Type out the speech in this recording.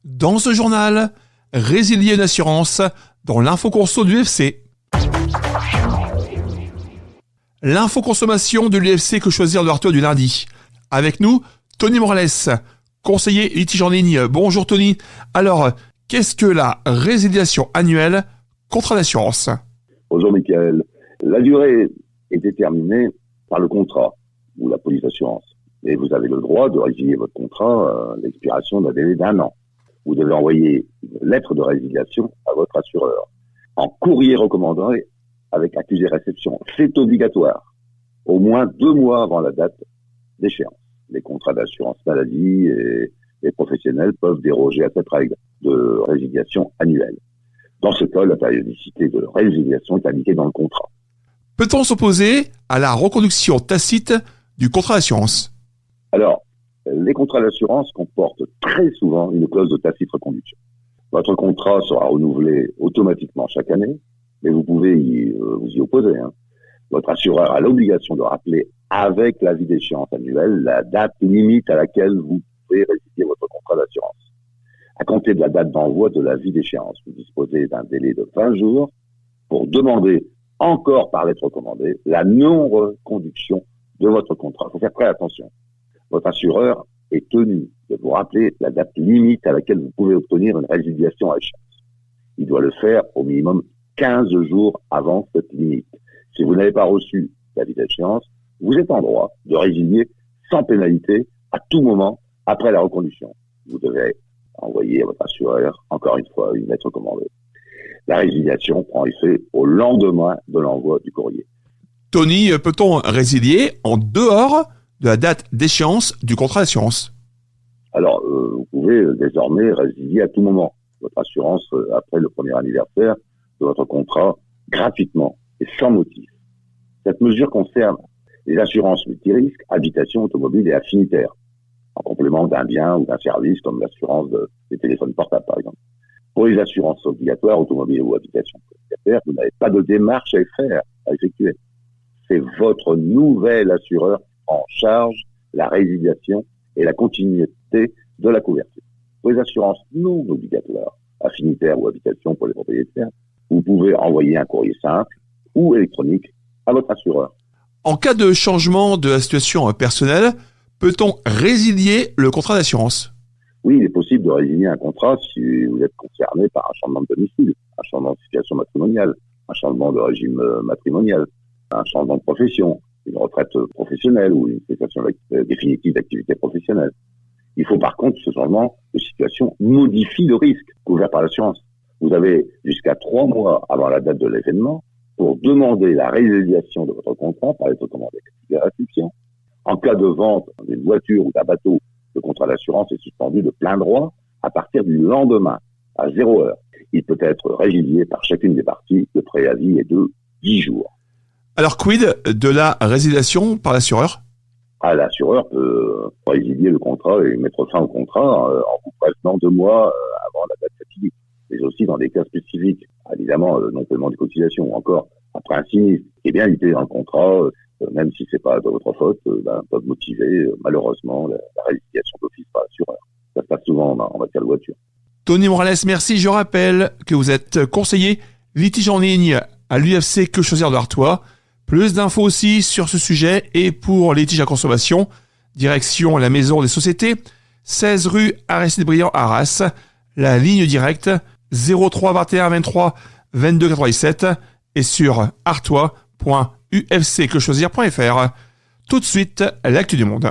Dans ce journal, résilier une assurance dans l'info conso de l'UFC. L'info consommation de l'UFC Que Choisir de Artois du lundi. Avec nous, Tony Morales, conseiller litige en ligne. Bonjour Tony. Alors, qu'est-ce que la résiliation annuelle contrat d'assurance? Bonjour Michael. La durée est déterminée par le contrat ou la police d'assurance. Et vous avez le droit de résilier votre contrat à l'expiration d'un délai d'1 an. Vous devez envoyer une lettre de résiliation à votre assureur en courrier recommandé avec accusé réception. C'est obligatoire, au moins 2 mois avant la date d'échéance. Les contrats d'assurance maladie et les professionnels peuvent déroger à cette règle de résiliation annuelle. Dans ce cas, la périodicité de résiliation est indiquée dans le contrat. Peut-on s'opposer à la reconduction tacite du contrat d'assurance? Alors, les contrats d'assurance comportent très souvent une clause de tacite reconduction. Votre contrat sera renouvelé automatiquement chaque année, mais vous pouvez vous y opposer. Votre assureur a l'obligation de rappeler avec l'avis d'échéance annuelle la date limite à laquelle vous pouvez résilier votre contrat d'assurance. À compter de la date d'envoi de l'avis d'échéance, vous disposez d'un délai de 20 jours pour demander, encore par lettre recommandée, la non-reconduction de votre contrat. Il faut faire très attention. Votre assureur est tenu de vous rappeler la date limite à laquelle vous pouvez obtenir une résiliation à échéance. Il doit le faire au minimum 15 jours avant cette limite. Si vous n'avez pas reçu l'avis d'échéance, vous êtes en droit de résilier sans pénalité à tout moment après la reconduction. Vous devez envoyer à votre assureur, encore une fois, une lettre recommandée. La résiliation prend effet au lendemain de l'envoi du courrier. Tony, peut-on résilier en dehors de la date d'échéance du contrat d'assurance? Alors, vous pouvez désormais résilier à tout moment votre assurance après le premier anniversaire de votre contrat gratuitement et sans motif. Cette mesure concerne les assurances multirisques, habitation, automobile et affinitaire, en complément d'un bien ou d'un service comme l'assurance des téléphones portables par exemple. Pour les assurances obligatoires, automobile ou habitation, vous n'avez pas de démarche à effectuer. C'est votre nouvel assureur en charge la résiliation et la continuité de la couverture. Pour les assurances non obligatoires, affinitaires ou habitation pour les propriétaires, vous pouvez envoyer un courrier simple ou électronique à votre assureur. En cas de changement de la situation personnelle, peut-on résilier le contrat d'assurance? Oui, il est possible de résilier un contrat si vous êtes concerné par un changement de domicile, un changement de situation matrimoniale, un changement de régime matrimonial, un changement de profession, une retraite professionnelle ou une cessation définitive d'activité professionnelle. Il faut par contre, ce changement de situation modifie le risque couvert par l'assurance. Vous avez jusqu'à 3 mois avant la date de l'événement pour demander la résiliation de votre contrat par lettre recommandée de restitution. En cas de vente d'une voiture ou d'un bateau, le contrat d'assurance est suspendu de plein droit à partir du lendemain, à 0 heure. Il peut être résilié par chacune des parties. Le préavis est de 10 jours. Alors, quid de la résiliation par l'assureur? L'assureur peut résilier le contrat et mettre fin au contrat en vous prévenant 2 mois avant la date fatidique. Mais aussi dans des cas spécifiques, évidemment, non-paiement des cotisations ou encore après un sinistre, et bien invité dans le contrat, même si c'est pas de votre faute, peuvent motiver malheureusement la résiliation d'office par l'assureur. Ça se passe souvent en matière de voiture. Tony Morales, merci. Je rappelle que vous êtes conseiller litige en ligne à l'UFC Que Choisir de Artois. Plus d'infos aussi sur ce sujet et pour les litiges à consommation, direction la Maison des Sociétés, 16 rue Aristide Briand Arras, la ligne directe 03 21 23 22 97 et sur artois.ufcquechoisir.fr. Tout de suite, l'actu du monde.